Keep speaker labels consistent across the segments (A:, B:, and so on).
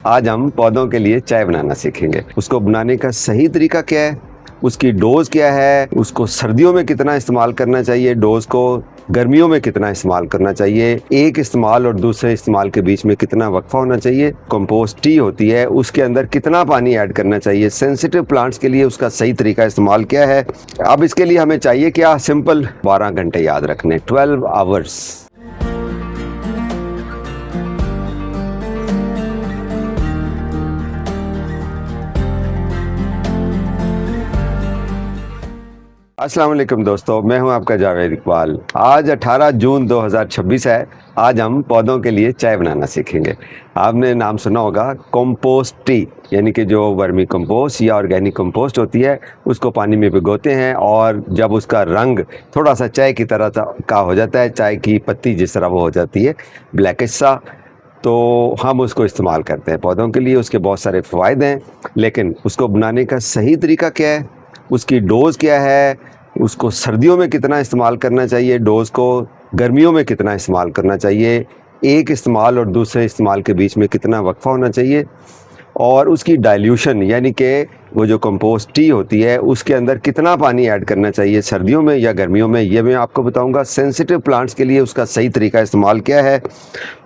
A: आज हम पौधों के लिए चाय बनाना सीखेंगे। उसको बनाने का सही तरीका क्या है, उसकी डोज क्या है, उसको सर्दियों में कितना इस्तेमाल करना चाहिए, डोज को गर्मियों में कितना इस्तेमाल करना चाहिए, एक इस्तेमाल और दूसरे इस्तेमाल के बीच में कितना वक्फा होना चाहिए, कंपोस्ट टी होती है उसके अंदर कितना पानी ऐड करना चाहिए, सेंसिटिव प्लांट्स के लिए उसका सही तरीका इस्तेमाल क्या है। अब इसके लिए हमें चाहिए क्या, सिंपल 12 घंटे याद रखने, 12 आवर्स। अस्सलाम वालेकुम दोस्तों, मैं हूं आपका जावेद इकबाल। आज 18 जून 2026 है। आज हम पौधों के लिए चाय बनाना सीखेंगे। आपने नाम सुना होगा कंपोस्ट टी, यानी कि जो वर्मी कंपोस्ट या ऑर्गेनिक कंपोस्ट होती है उसको पानी में भिगोते हैं और जब उसका रंग थोड़ा सा चाय की तरह का हो जाता है, चाय की पत्ती जिस तरह वो हो जाती है ब्लैकिश सा, तो हम उसको इस्तेमाल करते हैं पौधों के लिए। उसके बहुत सारे फ़ायदे हैं, लेकिन उसको बनाने का सही तरीका क्या है, उसकी डोज़ क्या है, उसको सर्दियों में कितना इस्तेमाल करना चाहिए, डोज़ को गर्मियों में कितना इस्तेमाल करना चाहिए, एक इस्तेमाल और दूसरे इस्तेमाल के बीच में कितना वक्फा होना चाहिए, और उसकी डाइल्यूशन यानी कि वो जो कंपोस्ट टी होती है उसके अंदर कितना पानी ऐड करना चाहिए सर्दियों में या गर्मियों में, ये मैं आपको बताऊंगा। सेंसिटिव प्लांट्स के लिए उसका सही तरीका इस्तेमाल क्या है,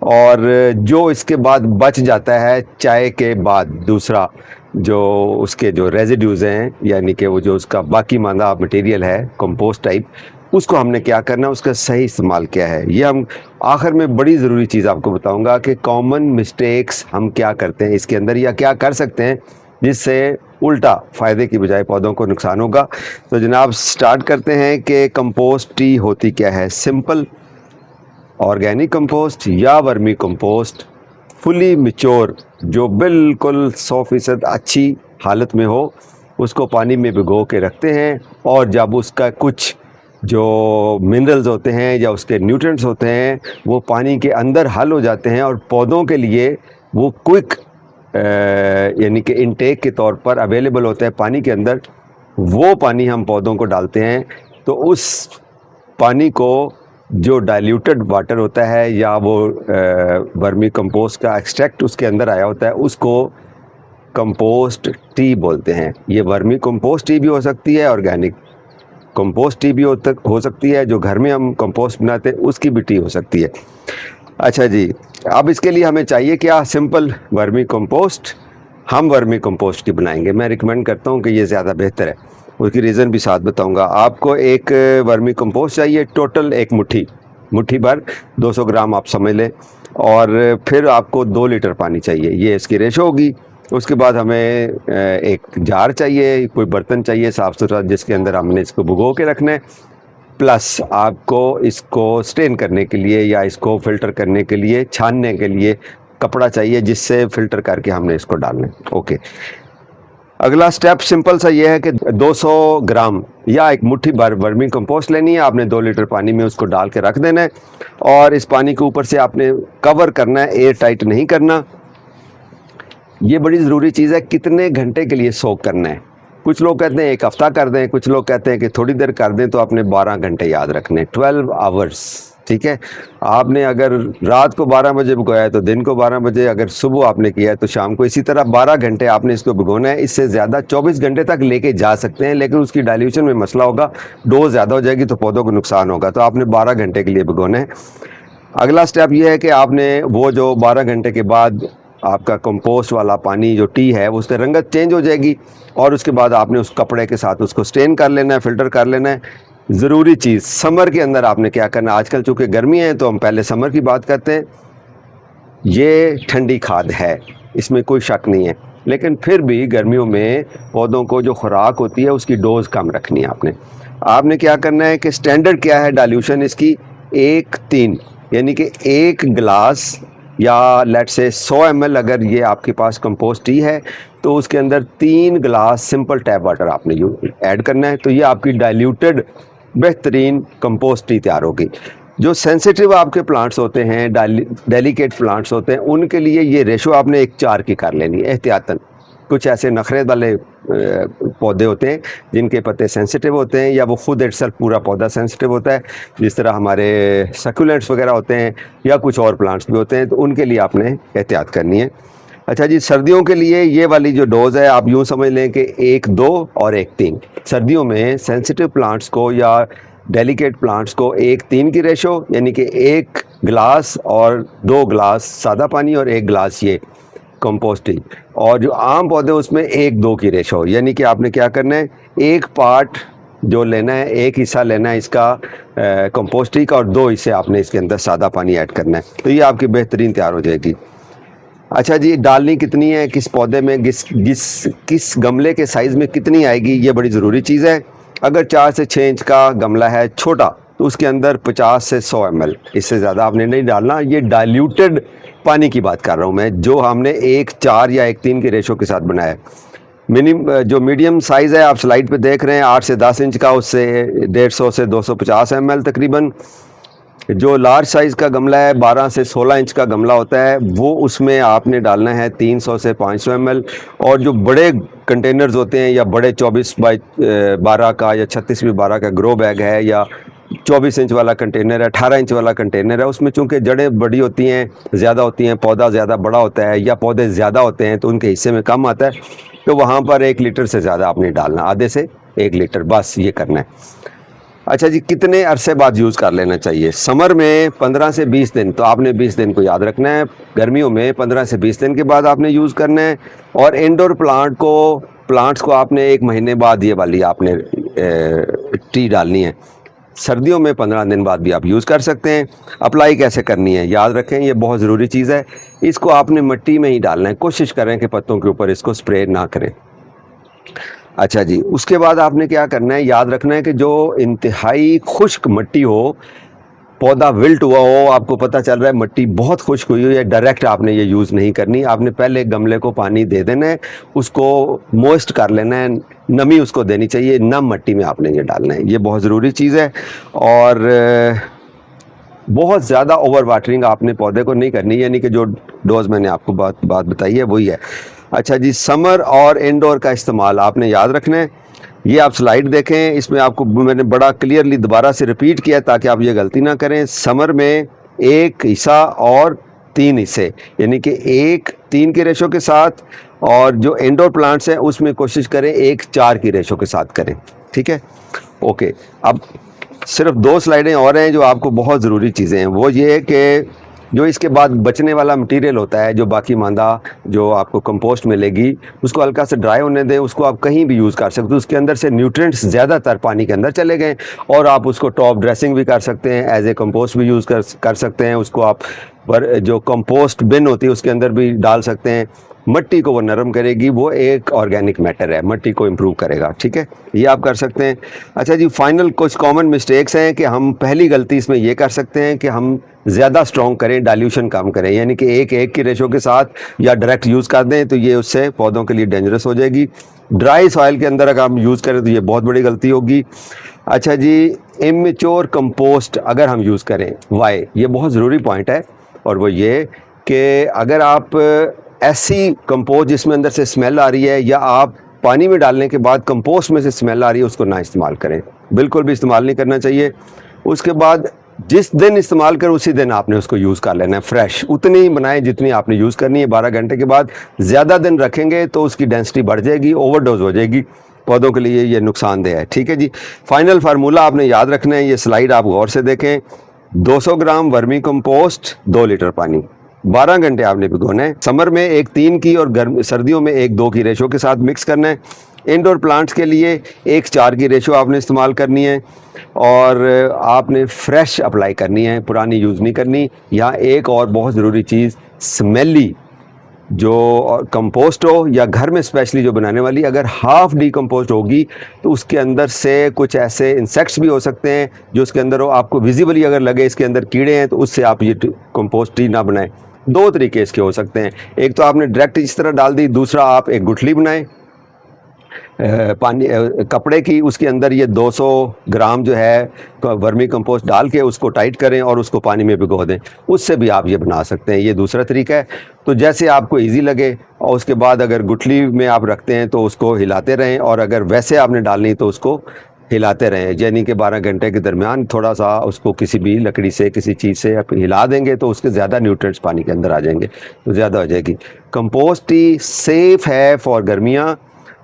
A: और जो इसके बाद बच जाता है चाय के बाद, दूसरा जो उसके जो रेजिड्यूज़ हैं यानी कि वो जो उसका बाकी मांदा मटेरियल है कंपोस्ट टाइप, उसको हमने क्या करना है, उसका सही इस्तेमाल क्या है, ये हम आखिर में बड़ी ज़रूरी चीज़ आपको बताऊंगा कि कॉमन मिस्टेक्स हम क्या करते हैं इसके अंदर या क्या कर सकते हैं जिससे उल्टा फ़ायदे की बजाय पौधों को नुकसान होगा। तो जनाब स्टार्ट करते हैं कि कंपोस्ट टी होती क्या है। सिंपल, ऑर्गेनिक कंपोस्ट या वर्मी कंपोस्ट फुली मैच्योर जो बिल्कुल 100% अच्छी हालत में हो, उसको पानी में भिगो के रखते हैं, और जब उसका कुछ जो मिनरल्स होते हैं या उसके न्यूट्रिएंट्स होते हैं वो पानी के अंदर हल हो जाते हैं और पौधों के लिए वो क्विक यानी कि इनटेक के तौर पर अवेलेबल होता है पानी के अंदर, वो पानी हम पौधों को डालते हैं। तो उस पानी को जो डाइल्यूटेड वाटर होता है या वो वर्मी कंपोस्ट का एक्सट्रैक्ट उसके अंदर आया होता है उसको कंपोस्ट टी बोलते हैं। ये वर्मी कंपोस्ट टी भी हो सकती है, ऑर्गेनिक कंपोस्ट टी भी हो सकती है, जो घर में हम कंपोस्ट बनाते हैं उसकी भी टी हो सकती है। अच्छा जी, अब इसके लिए हमें चाहिए क्या, सिंपल वर्मी कंपोस्ट। हम वर्मी कंपोस्ट की बनाएंगे, मैं रिकमेंड करता हूँ कि ये ज़्यादा बेहतर है, उसकी रीज़न भी साथ बताऊँगा। आपको एक वर्मी कंपोस्ट चाहिए, टोटल एक मुट्ठी भर 200 ग्राम आप समझ लें, और फिर आपको 2 लीटर पानी चाहिए, ये इसकी रेशो होगी। उसके बाद हमें एक जार चाहिए, कोई बर्तन चाहिए साफ़ सुथरा जिसके अंदर हमने इसको भिगो के रखना है, प्लस आपको इसको स्टेन करने के लिए या इसको फ़िल्टर करने के लिए, छानने के लिए कपड़ा चाहिए जिससे फ़िल्टर करके हमने इसको डालना है। ओके, अगला स्टेप सिंपल सा ये है कि 200 ग्राम या एक मुट्ठी भर वर्मी कंपोस्ट लेनी है, आपने 2 लीटर पानी में उसको डाल के रख देना है, और इस पानी के ऊपर से आपने कवर करना है, एयर टाइट नहीं करना। ये बड़ी ज़रूरी चीज़ है, कितने घंटे के लिए सोक करना है। कुछ लोग कहते हैं 1 हफ़्ता कर दें, कुछ लोग कहते हैं कि थोड़ी देर कर दें, तो आपने 12 घंटे याद रखने, 12 आवर्स, ठीक है। आपने अगर रात को 12 बजे भिगोया है तो दिन को 12 बजे, अगर सुबह आपने किया है तो शाम को, इसी तरह 12 घंटे आपने इसको भिगोना है। इससे ज़्यादा 24 घंटे तक लेके जा सकते हैं, लेकिन उसकी डाइल्यूशन में मसला होगा, डोज ज़्यादा हो जाएगी तो पौधों को नुकसान होगा, तो आपने 12 घंटे के लिए भिगोना है। अगला स्टेप ये है कि आपने वो जो 12 घंटे के बाद आपका कंपोस्ट वाला पानी जो टी है उसकी रंगत चेंज हो जाएगी, और उसके बाद आपने उस कपड़े के साथ उसको स्टेन कर लेना है, फ़िल्टर कर लेना है। ज़रूरी चीज़, समर के अंदर आपने क्या करना है, आजकल चूँकि गर्मी है तो हम पहले समर की बात करते हैं। ये ठंडी खाद है, इसमें कोई शक नहीं है, लेकिन फिर भी गर्मियों में पौधों को जो खुराक होती है उसकी डोज़ कम रखनी है। आपने क्या करना है कि स्टैंडर्ड क्या है डाइल्यूशन इसकी, 1:3, यानी कि 1 गिलास या लेट से 100 ml अगर ये आपके पास कंपोस्ट टी है तो उसके अंदर 3 गिलास सिंपल टैप वाटर आपने ऐड करना है, तो ये आपकी डाइल्यूटेड बेहतरीन कंपोस्ट टी तैयार होगी। जो सेंसिटिव आपके प्लांट्स होते हैं, डेलिकेट प्लांट्स होते हैं, उनके लिए ये रेशो आपने 1:4 की कर लेनी है एहतियातन। कुछ ऐसे नखरे वाले पौधे होते हैं जिनके पत्ते सेंसिटिव होते हैं, या वो खुद इटसेल्फ पूरा पौधा सेंसिटिव होता है, जिस तरह हमारे सकुलेंट्स वगैरह होते हैं या कुछ और प्लांट्स भी होते हैं, तो उनके लिए आपने एहतियात करनी है। अच्छा जी, सर्दियों के लिए ये वाली जो डोज है आप यूँ समझ लें कि 1-2 और 1-3। सर्दियों में सेंसिटिव प्लांट्स को या डेलिकेट प्लांट्स को 1-3 की रेशो, यानी कि 1 गिलास और 2 गिलास सादा पानी और 1 गिलास ये कंपोस्ट टी। और जो आम पौधे उसमें 1-2 की रेशो, यानी कि आपने क्या करना है, एक पार्ट जो लेना है, एक हिस्सा लेना है इसका कंपोस्ट टी का और 2 हिस्से आपने इसके अंदर सादा पानी ऐड करना है, तो ये आपकी बेहतरीन तैयार हो जाएगी। अच्छा जी, डालनी कितनी है, किस पौधे में, किस गमले के साइज़ में कितनी आएगी, ये बड़ी ज़रूरी चीज़ है। अगर 4 से 6 इंच का गमला है छोटा, तो उसके अंदर 50 से 100 ml, इससे ज़्यादा आपने नहीं डालना। ये डाइल्यूटेड पानी की बात कर रहा हूँ मैं, जो हमने 1-4 या 1-3 के रेशो के साथ बनाया है। जो मीडियम साइज़ है आप स्लाइड पे देख रहे हैं 8 से 10 इंच का, उससे 150 से 250 ml तकरीबन। जो लार्ज साइज़ का गमला है 12 से 16 इंच का गमला होता है, वो उसमें आपने डालना है 300 से 500 ml। और जो बड़े कंटेनर्स होते हैं या बड़े 24 बाई 12 का या 36 बाई 12 का ग्रो बैग है, या 24 इंच वाला कंटेनर है, 18 इंच वाला कंटेनर है, उसमें चूंकि जड़ें बड़ी होती हैं, ज़्यादा होती हैं, पौधा ज़्यादा बड़ा होता है या पौधे ज़्यादा होते हैं तो उनके हिस्से में कम आता है, तो वहाँ पर 1 लीटर से ज़्यादा आपने डालना, आधे से 1 लीटर, बस ये करना है। अच्छा जी, कितने अरसे बाद यूज़ कर लेना चाहिए? समर में 15 से 20 दिन, तो आपने 20 दिन को याद रखना है। गर्मियों में 15 से 20 दिन के बाद आपने यूज़ करना है। और इंडोर प्लांट्स को आपने 1 महीने बाद ये वाली आपने टी डालनी है। सर्दियों में 15 दिन बाद भी आप यूज़ कर सकते हैं। अप्लाई कैसे करनी है याद रखें, ये बहुत ज़रूरी चीज़ है। इसको आपने मिट्टी में ही डालना है, कोशिश करें कि पत्तों के ऊपर इसको स्प्रे ना करें। अच्छा जी, उसके बाद आपने क्या करना है, याद रखना है कि जो इंतहाई खुश्क मिट्टी हो, पौधा विल्ट हुआ हो, आपको पता चल रहा है मिट्टी बहुत खुश्क हुई हो, या डायरेक्ट आपने ये यूज़ नहीं करनी। आपने पहले गमले को पानी दे देना है, उसको मॉइस्ट कर लेना है, नमी उसको देनी चाहिए, नम मिट्टी में आपने ये डालना है, ये बहुत ज़रूरी चीज़ है। और बहुत ज़्यादा ओवर वाटरिंग आपने पौधे को नहीं करनी, यानी कि जो डोज मैंने आपको बात बताई है वही है। अच्छा जी, समर और इंडोर का इस्तेमाल आपने याद रखना है। ये आप स्लाइड देखें, इसमें आपको मैंने बड़ा क्लियरली दोबारा से रिपीट किया ताकि आप ये गलती ना करें। समर में 1 हिस्सा और 3 हिस्से, यानी कि 1-3 के रेशो के साथ, और जो इंडोर प्लांट्स हैं उसमें कोशिश करें 1-4 की रेशो के साथ करें, ठीक है। ओके, अब सिर्फ 2 स्लाइडें और हैं जो आपको बहुत ज़रूरी चीज़ें हैं, वो ये है कि जो इसके बाद बचने वाला मटेरियल होता है, जो बाकी मांदा जो आपको कंपोस्ट मिलेगी, उसको हल्का से ड्राई होने दें, उसको आप कहीं भी यूज़ कर सकते हो। उसके अंदर से न्यूट्रिएंट्स ज़्यादातर पानी के अंदर चले गए, और आप उसको टॉप ड्रेसिंग भी कर सकते हैं, एज ए कंपोस्ट भी यूज़ कर सकते हैं। उसको आप जो कंपोस्ट बिन होती है उसके अंदर भी डाल सकते हैं। मिट्टी को वो नरम करेगी, वो एक ऑर्गेनिक मैटर है, मिट्टी को इम्प्रूव करेगा, ठीक है, ये आप कर सकते हैं। अच्छा जी, फाइनल कुछ कॉमन मिस्टेक्स हैं कि हम पहली गलती इसमें ये कर सकते हैं कि हम ज़्यादा स्ट्रॉन्ग करें, डाइल्यूशन कम करें, यानी कि 1-1 की रेशो के साथ या डायरेक्ट यूज़ कर दें, तो ये उससे पौधों के लिए डेंजरस हो जाएगी। ड्राई सॉइल के अंदर अगर हम यूज़ करें तो ये बहुत बड़ी गलती होगी। अच्छा जी, इमेच्योर कंपोस्ट अगर हम यूज़ करें, वाई, ये बहुत ज़रूरी पॉइंट है, और वो ये कि अगर आप ऐसी कंपोस्ट जिसमें अंदर से स्मेल आ रही है, या आप पानी में डालने के बाद कंपोस्ट में से स्मेल आ रही है, उसको ना इस्तेमाल करें, बिल्कुल भी इस्तेमाल नहीं करना चाहिए। उसके बाद जिस दिन इस्तेमाल करें उसी दिन आपने उसको यूज़ कर लेना है, फ्रेश उतनी ही बनाएं जितनी आपने यूज़ करनी है। 12 घंटे के बाद ज़्यादा दिन रखेंगे तो उसकी डेंसिटी बढ़ जाएगी, ओवरडोज हो जाएगी, पौधों के लिए ये नुकसानदेह है, ठीक है जी। फाइनल फार्मूला आपने याद रखना है, ये स्लाइड आप गौर से देखें। 200 ग्राम वर्मी कंपोस्ट, 2 लीटर पानी, 12 घंटे आपने भिगोना है। समर में 1-3 की और सर्दियों में 1-2 की रेशो के साथ मिक्स करना है। इंडोर प्लांट्स के लिए 1-4 की रेशो आपने इस्तेमाल करनी है, और आपने फ्रेश अप्लाई करनी है, पुरानी यूज़ नहीं करनी। यहाँ एक और बहुत ज़रूरी चीज़, स्मेली जो कंपोस्ट हो या घर में स्पेशली जो बनाने वाली, अगर हाफ डीकम्पोस्ट होगी तो उसके अंदर से कुछ ऐसे इंसेक्ट्स भी हो सकते हैं जो उसके अंदर हो, आपको विजिबली अगर लगे इसके अंदर कीड़े हैं तो उससे आप ये कंपोस्ट ही ना बनाएं। 2 तरीके इसके हो सकते हैं, एक तो आपने डायरेक्ट इस तरह डाल दी, दूसरा आप एक गुठली बनाएं पानी कपड़े की, उसके अंदर ये 200 ग्राम जो है वर्मी कंपोस्ट डाल के उसको टाइट करें और उसको पानी में भिगो दें, उससे भी आप ये बना सकते हैं। ये दूसरा तरीका है, तो जैसे आपको इजी लगे। और उसके बाद अगर गुठली में आप रखते हैं तो उसको हिलाते रहें, और अगर वैसे आपने डालनी तो उसको हिलाते रहें, यानी कि 12 घंटे के दरमियान थोड़ा सा उसको किसी भी लकड़ी से किसी चीज़ से आप हिला देंगे तो उसके ज़्यादा न्यूट्रिएंट्स पानी के अंदर आ जाएंगे, तो ज़्यादा हो जाएगी। कंपोस्ट ही सेफ़ है फॉर गर्मियाँ,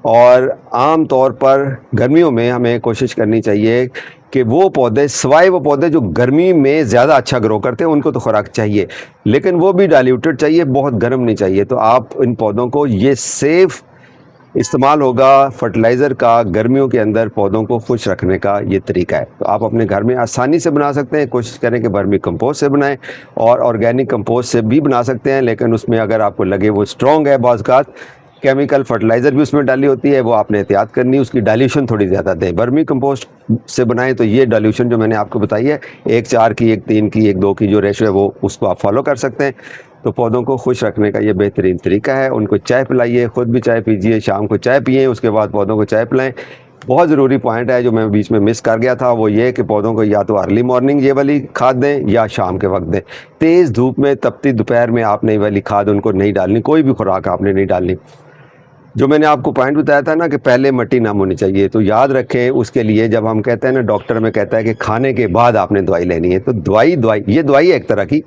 A: और आम तौर पर गर्मियों में हमें कोशिश करनी चाहिए कि वो पौधे, सिवाय वो पौधे जो गर्मी में ज़्यादा अच्छा ग्रो करते हैं, उनको तो खुराक चाहिए, लेकिन वो भी डाइल्यूटेड चाहिए, बहुत गर्म नहीं चाहिए। तो आप इन पौधों को, ये सेफ़ इस्तेमाल होगा फर्टिलाइज़र का गर्मियों के अंदर पौधों को खुश रखने का ये तरीका है। तो आप अपने घर में आसानी से बना सकते हैं। कोशिश करें कि वर्मी कंपोस्ट से बनाएं, और ऑर्गेनिक कंपोस्ट से भी बना सकते हैं, लेकिन उसमें अगर आपको लगे वो स्ट्रॉन्ग है, बाज़ औक़ात केमिकल फर्टिलाइज़र भी उसमें डाली होती है, वो आपने एहतियात करनी है, उसकी डाइल्यूशन थोड़ी ज़्यादा दें। वर्मी कंपोस्ट से बनाएं तो ये डाइल्यूशन जो मैंने आपको बताई है, 1:4 की, 1:3 की, 1:2 की जो रेशो है, वो उसको आप फॉलो कर सकते हैं। तो पौधों को खुश रखने का ये बेहतरीन तरीका है। उनको चाय पिलाइए, ख़ुद भी चाय पीजिए, शाम को चाय पिएँ, उसके बाद पौधों को चाय पिलाएँ। बहुत ज़रूरी पॉइंट है जो मैं बीच में मिस कर गया था, वो ये कि पौधों को या तो अर्ली मॉर्निंग ये वाली खाद दें या शाम के वक्त दें। तेज़ धूप में, तपती दोपहर में आपने ये वाली खाद उनको नहीं डालनी, कोई भी खुराक आपने नहीं डालनी। जो मैंने आपको पॉइंट बताया था ना कि पहले मिट्टी नम होनी चाहिए, तो याद रखें उसके लिए, जब हम कहते हैं ना, डॉक्टर में कहता है कि खाने के बाद आपने दवाई लेनी है, तो दवाई ये दवाई एक तरह की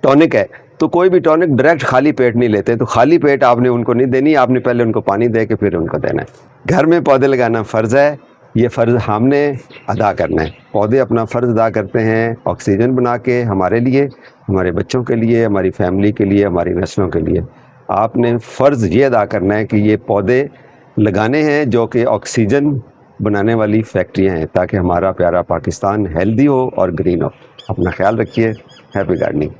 A: टॉनिक है, तो कोई भी टॉनिक डायरेक्ट खाली पेट नहीं लेते, तो खाली पेट आपने उनको नहीं देनी, आपने पहले उनको पानी दे के फिर उनको देना है। घर में पौधे लगाना फ़र्ज़ है, ये फ़र्ज़ हमने अदा करना है। पौधे अपना फ़र्ज़ अदा करते हैं ऑक्सीजन बना के हमारे लिए, हमारे बच्चों के लिए, हमारी फैमिली के लिए, हमारी नस्लों के लिए। आपने फ़र्ज़ ये अदा करना है कि ये पौधे लगाने हैं जो कि ऑक्सीजन बनाने वाली फैक्ट्रियाँ हैं, ताकि हमारा प्यारा पाकिस्तान हेल्दी हो और ग्रीन हो। अपना ख्याल रखिए। Happy gardening.